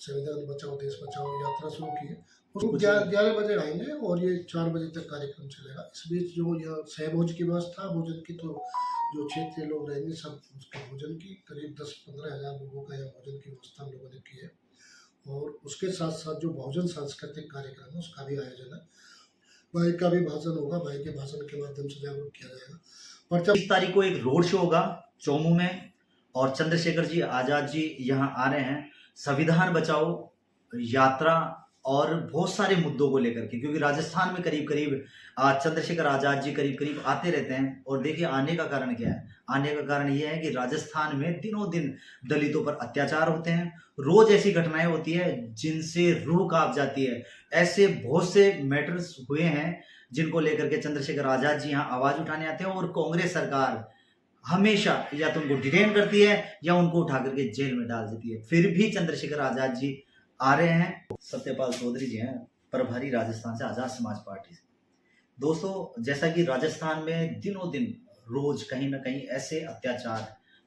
संविधान बचाओ देश बचाओ यात्रा शुरू की है। उसको कुछ 11 बजे आएंगे और ये 4 बजे तक कार्यक्रम चलेगा। इस बीच जो यह सहभोज की व्यवस्था, भोजन की, तो जो क्षेत्रीय लोग रहेंगे सब उसके भोजन की करीब 10-15 हज़ार लोगों का यहाँ भोजन की व्यवस्था हम लोगों ने की है। और उसके साथ साथ जो बहुजन सांस्कृतिक कार्यक्रम है उसका भी आयोजन है। भाई का भी भाषण होगा, भाई के भाषण के माध्यम से जागरूक किया जाएगा। परचम 30 तारीख को एक रोड शो होगा चौमू में और चंद्रशेखर जी आजाद जी यहाँ आ रहे हैं संविधान बचाओ यात्रा और बहुत सारे मुद्दों को लेकर के, क्योंकि राजस्थान में करीब करीब चंद्रशेखर आजाद जी करीब करीब आते रहते हैं। और देखिए आने का कारण क्या है, आने का कारण ये है कि राजस्थान में दिनों दिन दलितों पर अत्याचार होते हैं, रोज ऐसी घटनाएं होती है जिनसे रूह कांप जाती है। ऐसे बहुत से मैटर्स हुए हैं जिनको लेकर के चंद्रशेखर आजाद जी यहाँ आवाज उठाने आते हैं और कांग्रेस सरकार हमेशा या तो उनको डिटेन करती है या उनको उठा करके जेल में डाल देती है। फिर भी चंद्रशेखर आजाद जी आ रहे हैं। सत्यपाल चौधरी जी हैं प्रभारी राजस्थान से आजाद समाज पार्टी से। दोस्तों, जैसा कि राजस्थान में दिनों दिन रोज कहीं ना कहीं ऐसे अत्याचार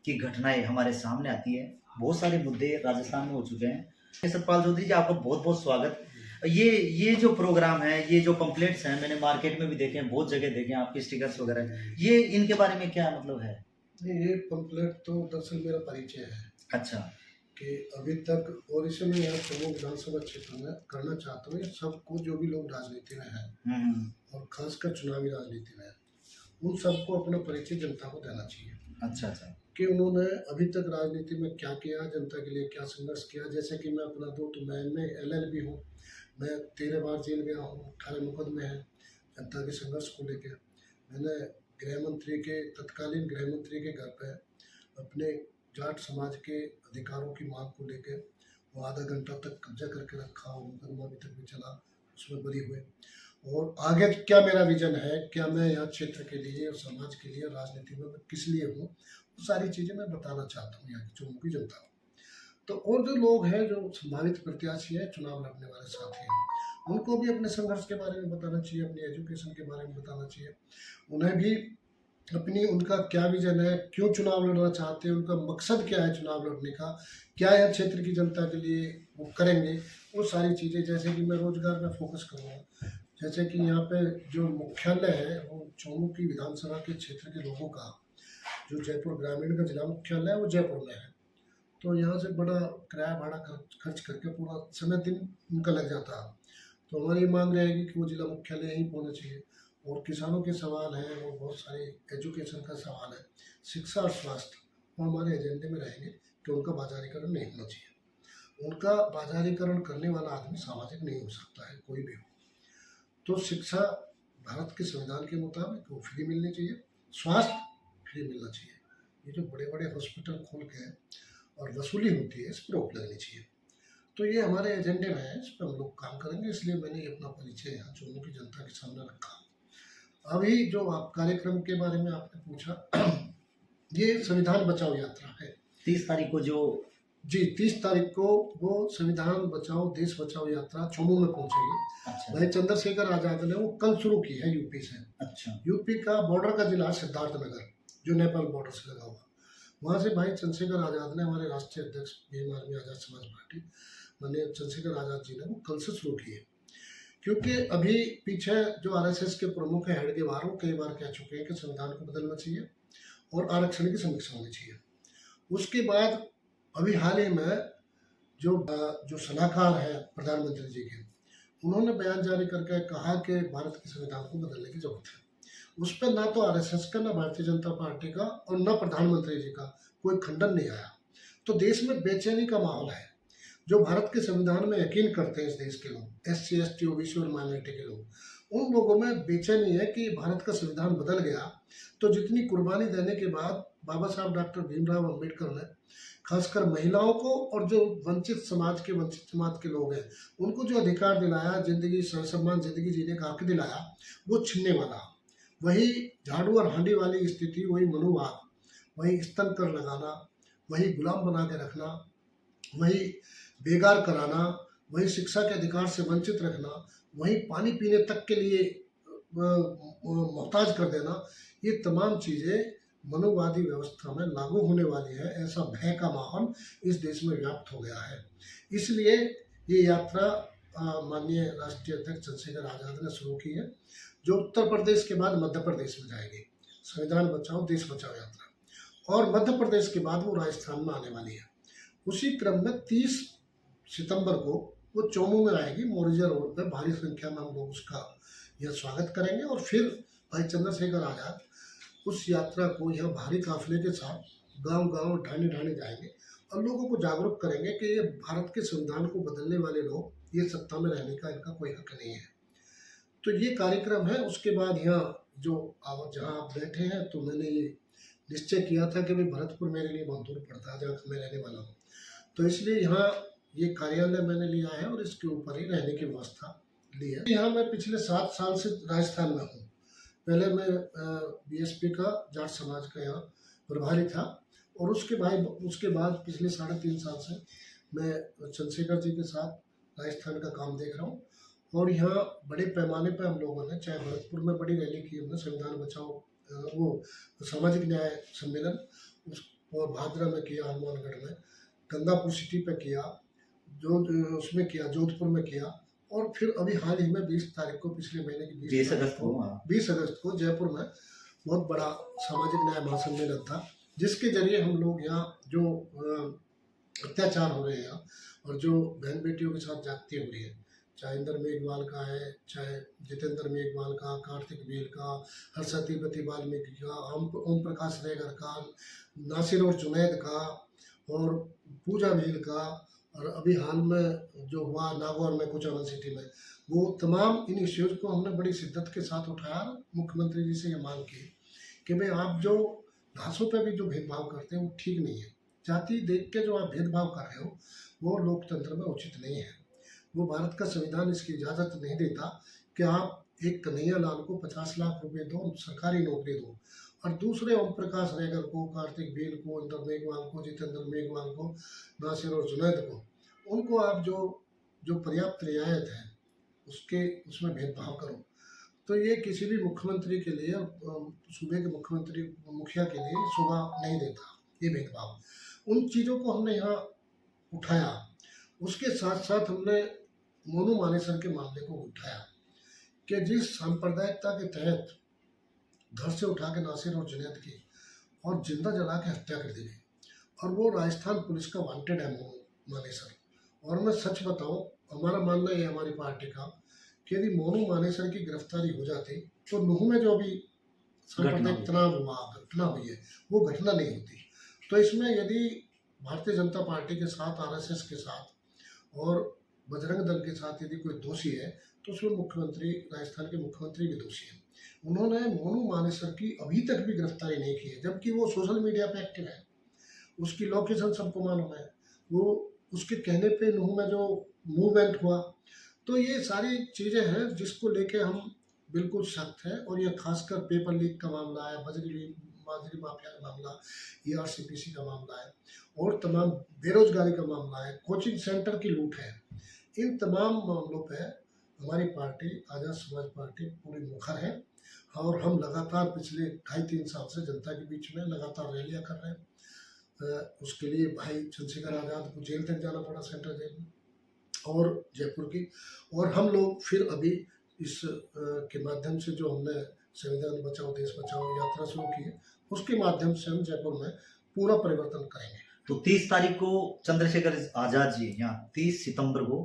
की घटनाएं हमारे सामने आती है, बहुत सारे मुद्दे राजस्थान में हो चुके हैं। सत्यपाल चौधरी जी, आपका बहुत बहुत स्वागत। ये जो प्रोग्राम है, ये जो पंपलेट्स हैं, मैंने मार्केट में भी देखे हैं, बहुत जगह देखे हैं, आपके स्टिकर्स वगैरह, ये इनके बारे में क्या मतलब है? ये पंपलेट तो दरअसल मेरा परिचय है। अच्छा। कि अभी तक, और इसे मैं यहाँ चौमू विधानसभा क्षेत्र में करना चाहता हूँ, सबको जो भी लोग राजनीति में हैं और खासकर चुनावी राजनीति में हैं, उन सबको अपना परिचय जनता को देना चाहिए। अच्छा अच्छा। कि उन्होंने अभी तक राजनीति में क्या किया, जनता के लिए क्या संघर्ष किया। जैसे कि मैं अपना दूँ तो मैं LLB हूँ, मैं 13 बार जेल गया हूँ, 18 मुकदमे हैं जनता के संघर्ष को लेकर। मैंने तत्कालीन गृह मंत्री के घर पे अपने जाट समाज के अधिकारों की मांग को लेकर वो आधा घंटा तक कब्जा करके रखा, और मुकदमा अभी तक भी चला, उसमें बरी हुए। और आगे क्या मेरा विजन है, क्या मैं यहाँ क्षेत्र के लिए और समाज के लिए राजनीति में किस लिए हूँ, वो सारी चीज़ें मैं बताना चाहता हूँ यहाँ की चौमू की जनता को। तो और जो लोग हैं, जो संभावित प्रत्याशी हैं, चुनाव लड़ने वाले साथी हैं, उनको भी अपने संघर्ष के बारे में बताना चाहिए, अपनी एजुकेशन के बारे में बताना चाहिए। उन्हें भी उनका क्या विजन है, क्यों चुनाव लड़ना चाहते हैं, उनका मकसद क्या है चुनाव लड़ने का, क्या यह क्षेत्र की जनता के लिए वो करेंगे, वो सारी चीज़ें। जैसे कि मैं रोजगार पर फोकस करूँगा, जैसे कि यहाँ पे जो मुख्यालय है वो चौमू की विधानसभा के क्षेत्र के लोगों का, जो जयपुर ग्रामीण का जिला मुख्यालय है वो जयपुर में है, तो यहाँ से बड़ा किराया भाड़ा खर्च करके पूरा समय दिन उनका लग जाता है। तो हमारी मांग रहेगी कि वो जिला मुख्यालय यहीं होना चाहिए। और किसानों के सवाल हैं, वो बहुत सारे, एजुकेशन का सवाल है, शिक्षा और स्वास्थ्य, वो हमारे एजेंडे में रहेंगे कि उनका बाजारीकरण नहीं होना चाहिए। उनका बाजारीकरण करने वाला आदमी सामाजिक नहीं हो सकता है, कोई भी हो। तो शिक्षा भारत के संविधान के मुताबिक वो फ्री मिलनी चाहिए, स्वास्थ्य फ्री मिलना चाहिए। ये जो बड़े बड़े हॉस्पिटल खोल के और वसूली होती है, इस पर रोक लगनी चाहिए। तो ये हमारे एजेंडे में है, इस पर हम लोग काम करेंगे। इसलिए मैंने अपना परिचय यहाँ चौमू की जनता के सामने रखा। अभी जो आप कार्यक्रम के बारे में आपने पूछा, ये संविधान बचाओ यात्रा है। 30 तारीख को जो 30 तारीख को वो संविधान बचाओ देश बचाओ यात्रा चौमू में पहुंचेगी। अच्छा भाई चंद्रशेखर आजाद ने वो कल शुरू की है यूपी से। अच्छा। यूपी का बॉर्डर का जिला सिद्धार्थनगर, जो नेपाल बॉर्डर से लगा हुआ, वहाँ से भाई चंद्रशेखर आजाद ने, हमारे राष्ट्रीय अध्यक्ष भीम आर्मी आजाद समाज पार्टी माननीय चंद्रशेखर आजाद जी ने वो कल से शुरू की है। क्योंकि अभी पीछे जो RSS के प्रमुख है हेडगेवार, वो कई बार कह चुके हैं कि संविधान को बदलना चाहिए और आरक्षण की समीक्षा होनी चाहिए। उसके बाद अभी हाल ही में जो सलाहकार है प्रधानमंत्री जी के, उन्होंने बयान जारी करके कहा कि भारत के संविधान को बदलने की जरूरत है। उस पर ना तो RSS का, ना भारतीय जनता पार्टी का और ना प्रधानमंत्री जी का कोई खंडन नहीं आया। तो देश में बेचैनी का माहौल है। जो भारत के संविधान में यकीन करते हैं इस देश के लोग, SC ST OBC और माइनॉरिटी के लोग, उन लोगों में बेचैनी है कि भारत का संविधान बदल गया तो जितनी कुर्बानी देने के बाद बाबा साहब डॉक्टर भीमराव अम्बेडकर ने खासकर महिलाओं को और जो वंचित समाज के लोग हैं, उनको जो अधिकार दिलाया, जिंदगी सर्वसम्मान जिंदगी जीने का हक दिलाया, वो छीनने वाला। वही झाड़ू और हांडी वाली स्थिति, वही मनुवाद, वही स्तन कर लगाना, वही गुलाम बना के रखना, वही बेगार कराना, वही शिक्षा के अधिकार से वंचित रखना, वही पानी पीने तक के लिए मोहताज कर देना, ये तमाम चीज़ें मनोवादी व्यवस्था में लागू होने वाली है, ऐसा भय का माहौल इस देश में व्याप्त हो गया है। इसलिए ये यात्रा माननीय राष्ट्रीय अध्यक्ष चंद्रशेखर आज़ाद ने शुरू की है, जो उत्तर प्रदेश के बाद मध्य प्रदेश में जाएगी, संविधान बचाओ देश बचाओ यात्रा, और मध्य प्रदेश के बाद वो राजस्थान में आने वाली है। उसी क्रम में 30 सितंबर को वो चौमू में आएगी, मोरिजा रोड पे भारी संख्या में हम लोग उसका यह स्वागत करेंगे। और फिर भाई चंद्रशेखर आज़ाद उस यात्रा को यह भारी काफिले के साथ गांव-गांव ढाणी-ढाणी जाएंगे और लोगों को जागरूक करेंगे कि ये भारत के संविधान को बदलने वाले लोग, ये सत्ता में रहने का इनका कोई हक नहीं है। तो ये कार्यक्रम है। उसके बाद यहाँ जो जहाँ आप बैठे हैं, तो मैंने ये निश्चय किया था कि भाई भरतपुर मेरे लिए बहुत दूर पड़ता है जहाँ मैं रहने वाला हूँ, तो इसलिए यहाँ ये कार्यालय मैंने लिया है और इसके ऊपर ही रहने की व्यवस्था ली है। यहाँ मैं पिछले 7 साल से राजस्थान में हूँ। पहले मैं बीएसपी का जाट समाज का यहाँ प्रभारी था, और उसके बाद पिछले 3.5 साल से मैं चंद्रशेखर जी के साथ राजस्थान का काम देख रहा हूँ। और यहाँ बड़े पैमाने पर हम लोगों ने, चाहे भरतपुर में बड़ी रैली की हमने, संविधान बचाओ वो सामाजिक न्याय सम्मेलन, और भादरा में किया, हनुमानगढ़ में, गंगापुर सिटी पे किया, जो उसमें किया, जोधपुर में किया, और फिर अभी हाल ही में 20 तारीख को, पिछले महीने की 20 अगस्त को जयपुर में बहुत बड़ा सामाजिक न्याय महासम्मेलन था, जिसके जरिए हम लोग यहाँ जो अत्याचार हो रहे हैं और जो बहन बेटियों के साथ जाति हो रही है, चाहे इंदर मेघवाल का है, चाहे जितेंद्र मेघवाल का, कार्तिक बेल का, हर्षति वाल्मीकि का, ओम प्रकाश रेगर का, नासिर और जुनैद का, और पूजा भील का, और अभी हाल में जो हुआ नागौर में कुचामन सिटी में, वो तमाम इन इश्यूज़ को हमने बड़ी शिद्दत के साथ उठाया। मुख्यमंत्री जी से ये मांग की कि भाई आप जो घासों पे भी जो भेदभाव करते हैं वो ठीक नहीं है। जाति देख के जो आप भेदभाव कर रहे हो वो लोकतंत्र में उचित नहीं है। वो भारत का संविधान इसकी इजाज़त नहीं देता कि आप एक कन्हैया लाल को 50 लाख रुपए दो, सरकारी नौकरी दो, और दूसरे ओम प्रकाश रेगर को, कार्तिक बेल को, इंदर मेघवाल को, जितेंद्र मेघवाल को, नासिर और जुनैद को, उनको आप जो पर्याप्त रियायत है उसमें भेदभाव करो। तो ये किसी भी मुख्यमंत्री के लिए, सूबे के मुखिया के लिए शोभा नहीं देता ये भेदभाव। उन चीज़ों को हमने यहाँ उठाया। उसके साथ साथ हमने मोनू मानेसर के मामले को उठाया कि जिस सांप्रदायिकता के तहत घर से उठा के नासिर और जुनैद की और जिंदा जला के हत्या कर दी गई, और वो राजस्थान पुलिस का वांटेड है मोनू मानेसर। और मैं सच बताऊं, हमारा मानना है हमारी पार्टी का कि यदि मोनू मानेसर की गिरफ्तारी हो जाती तो नूह में जो भी सांप्रदायिक घटना हुई है वो घटना नहीं होती। तो इसमें यदि भारतीय जनता पार्टी के साथ, आरएसएस के साथ और बजरंग दल के साथ यदि कोई दोषी है, तो उसमें राजस्थान के मुख्यमंत्री भी दोषी हैं। उन्होंने मोनू मानेसर की अभी तक भी गिरफ्तारी नहीं की है, जबकि वो सोशल मीडिया पे एक्टिव है, उसकी लोकेशन सबको मालूम है, वो उसके कहने पे नूह में जो मूवमेंट हुआ। तो ये सारी चीज़ें हैं जिसको लेके हम बिल्कुल सख्त हैं। और यह खासकर पेपर लीक का मामला है, बाजरी माफिया का मामला, ERCPC का मामला है, और तमाम बेरोजगारी का मामला है, कोचिंग सेंटर की लूट है। इन तमाम मामलों पे हमारी पार्टी, आज़ाद समाज पार्टी, पूरी मुखर है। और हम लगातार पिछले 2.5-3 साल से जनता के बीच में लगातार रैलियाँ कर रहे हैं। उसके लिए भाई चंद्रशेखर आज़ाद को जेल तक जाना पड़ा, सेंट्रल जेल में, और जयपुर की। और हम लोग फिर अभी इस के माध्यम से जो हमने संविधान बचाओ देश बचाओ यात्रा शुरू की है, उसके माध्यम से हम जयपुर में पूरा परिवर्तन करेंगे। तो 30 तारीख को चंद्रशेखर आज़ाद जी यहाँ 30 सितंबर को